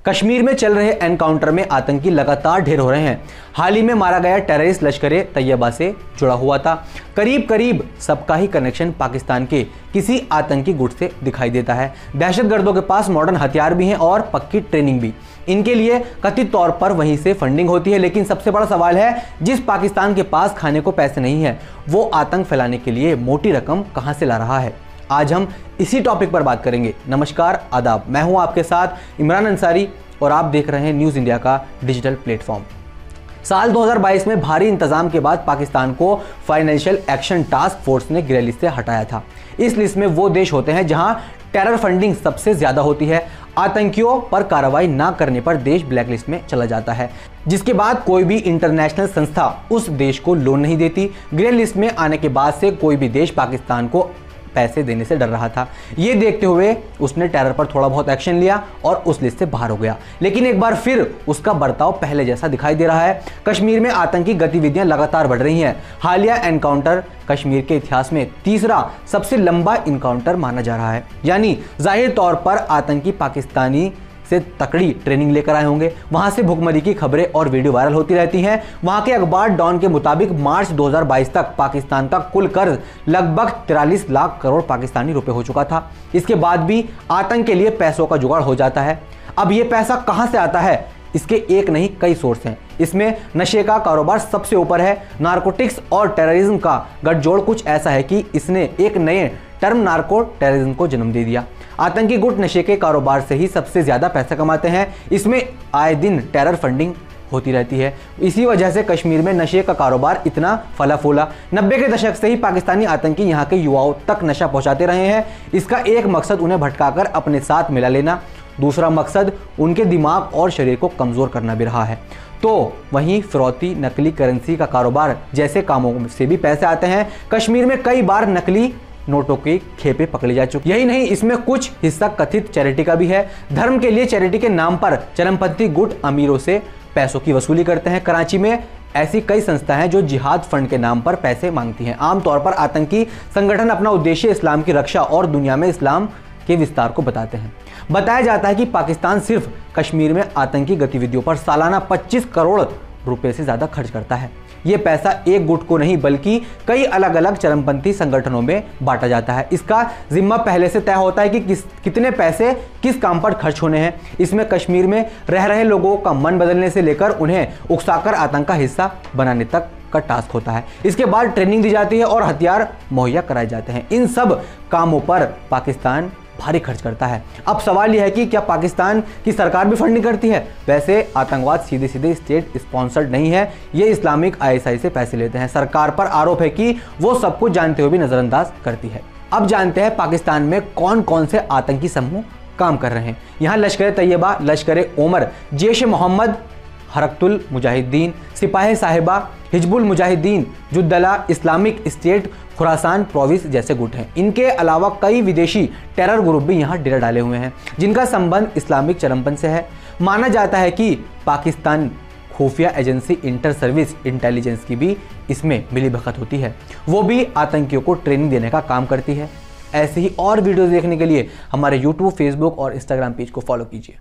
कश्मीर में चल रहे एनकाउंटर में आतंकी लगातार ढेर हो रहे हैं। हाल ही में मारा गया टेररिस्ट लश्कर तैयबा से जुड़ा हुआ था। करीब करीब सबका ही कनेक्शन पाकिस्तान के किसी आतंकी गुट से दिखाई देता है। दहशतगर्दों के पास मॉडर्न हथियार भी हैं और पक्की ट्रेनिंग भी। इनके लिए कथित तौर पर वहीं से फंडिंग होती है। लेकिन सबसे बड़ा सवाल है, जिस पाकिस्तान के पास खाने को पैसे नहीं है, वो आतंक फैलाने के लिए मोटी रकम कहां से ला रहा है? आज हम इसी टॉपिक पर बात करेंगे। नमस्कार, आदाब, मैं हूं आपके साथ इमरान अंसारी और आप देख रहे हैं न्यूज़ इंडिया का डिजिटल प्लेटफॉर्म। साल 2022 में भारी इंतजाम के बाद पाकिस्तान को फाइनेंशियल एक्शन टास्क फोर्स ने ग्रे लिस्ट से हटाया था। इस लिस्ट में वो देश होते हैं जहां टेरर फंडिंग सबसे ज्यादा होती है। आतंकियों पर कार्रवाई ना करने पर देश ब्लैक लिस्ट में चला जाता है, जिसके बाद कोई भी इंटरनेशनल संस्था उस देश को लोन नहीं देती। ग्रे लिस्ट में आने के बाद से कोई भी देश पाकिस्तान को पैसे देने से डर रहा था। ये देखते हुए उसने टेरर पर थोड़ा बहुत एक्शन लिया और उस लिस्ट से बाहर हो गया। लेकिन एक बार फिर उसका बर्ताव पहले जैसा दिखाई दे रहा है। कश्मीर में आतंकी गतिविधियां लगातार बढ़ रही हैं। हालिया एनकाउंटर कश्मीर के इतिहास में तीसरा सबसे लंबा इनकाउंटर माना जा रहा है। यानी जाहिर तौर पर आतंकी पाकिस्तानी से तकड़ी ट्रेनिंग लेकर आए होंगे। वहां से भुखमरी की खबरें और वीडियो वायरल होती रहती हैं। वहां के अखबार डॉन के मुताबिक मार्च 2022 तक पाकिस्तान का कुल कर्ज लगभग 43 लाख करोड़ पाकिस्तानी रुपए हो चुका था। इसके बाद भी आतंक के लिए पैसों का जुगाड़ हो जाता है। अब ये पैसा कहां से आता है? इसके एक नहीं कई सोर्स हैं। इसमें नशे का कारोबार सबसे ऊपर है। नारकोटिक्स और टेररिज्म का गठजोड़ कुछ ऐसा है कि इसने एक नए टर्म नार्को टेररिज्म को जन्म दे दिया। आतंकी गुट नशे के कारोबार से ही सबसे ज्यादा पैसा कमाते हैं। इसमें आए दिन टेरर फंडिंग होती रहती है। इसी वजह से कश्मीर में नशे का कारोबार इतना फला फूला। 90 के दशक से ही पाकिस्तानी आतंकी यहाँ के युवाओं तक नशा पहुंचाते रहे हैं। इसका एक मकसद उन्हें भटकाकर अपने साथ मिला लेना, दूसरा मकसद उनके दिमाग और शरीर को कमजोर करना भी रहा है। तो वहीं फिरौती, नकली करेंसी का कारोबार जैसे कामों से भी पैसे आते हैं। कश्मीर में कई बार नकली नोटों की खेपे पकड़ी जा चुकी। यही नहीं, इसमें कुछ हिस्सा कथित चैरिटी का भी है। धर्म के लिए चैरिटी के नाम पर चरमपंथी गुट अमीरों से पैसों की वसूली करते हैं। कराची में ऐसी कई संस्थाएं हैं जो जिहाद फंड के नाम पर पैसे मांगती हैं। आमतौर पर आतंकी संगठन अपना उद्देश्य इस्लाम की रक्षा और दुनिया में इस्लाम के विस्तार को बताते हैं। बताया जाता है कि पाकिस्तान सिर्फ कश्मीर में आतंकी गतिविधियों पर सालाना 25 करोड़ रुपए से ज्यादा खर्च करता है। यह पैसा एक गुट को नहीं बल्कि कई अलग अलग चरमपंथी संगठनों में बांटा जाता है। इसका जिम्मा पहले से तय होता है कि कितने पैसे किस काम पर खर्च होने हैं। इसमें कश्मीर में रह रहे लोगों का मन बदलने से लेकर उन्हें उकसाकर आतंक का हिस्सा बनाने तक का टास्क होता है। इसके बाद ट्रेनिंग दी जाती है और हथियार मुहैया कराए जाते हैं। इन सब कामों पर पाकिस्तान भारी खर्च करता है। अब सवाल यह है कि क्या पाकिस्तान की सरकार भी फंडिंग करती है? वैसे आतंकवाद सीधे सीधे स्टेट स्पॉन्सर्ड नहीं है। ये इस्लामिक ISI से पैसे लेते हैं। सरकार पर आरोप है कि वो सब कुछ जानते हुए भी नजरअंदाज करती है। अब जानते हैं पाकिस्तान में कौन कौन से आतंकी समूह काम कर रहे हैं। यहाँ लश्कर तैयबा, लश्कर ओमर, जैश मोहम्मद, हरकतुल मुजाहिदीन, सिपाही साहिबा, हिजबुल मुजाहिदीन, जुद्दला, इस्लामिक स्टेट, खुरासान प्रोविंस जैसे गुट हैं। इनके अलावा कई विदेशी टेरर ग्रुप भी यहाँ डेरा डाले हुए हैं, जिनका संबंध इस्लामिक चरमपंथ से है। माना जाता है कि पाकिस्तान खुफिया एजेंसी इंटर सर्विस इंटेलिजेंस की भी इसमें मिलीभगत होती है। वो भी आतंकियों को ट्रेनिंग देने का काम करती है। ऐसे ही और वीडियोस देखने के लिए हमारे YouTube, Facebook और Instagram पेज को फॉलो कीजिए।